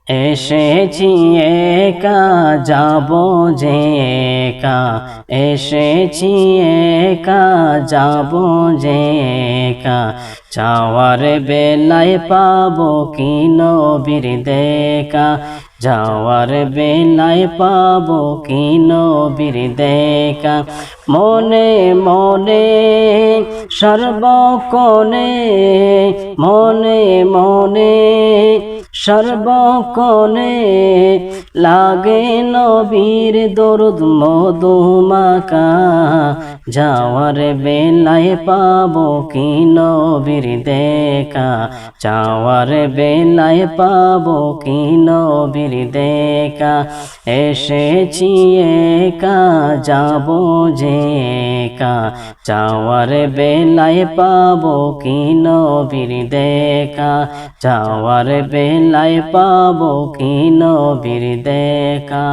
এসেছি একা যাব যে একা, এসেছি একা যাব যে একা, যাওয়ার বেলায় পাবো কি নবীর দেখা, যাওয়ার বেলায় পাবো কি নবীর দেখা। মনে মনে সর্বক্ষণে, মনে মনে সর্বক্ষণে লাগে নবীর দরুদ মধুমাখা, যাওয়ার বেলায় পাবো কি নবীর দেখা, যাওয়ার বেলায় পাবো কি নবীর দেখা। এসেছি একা যাব যে একা, যাওয়ার বেলায় পাবো কি নবীর দেখা, যাওয়ার বেলায় পাবো কি নবীর দেখা।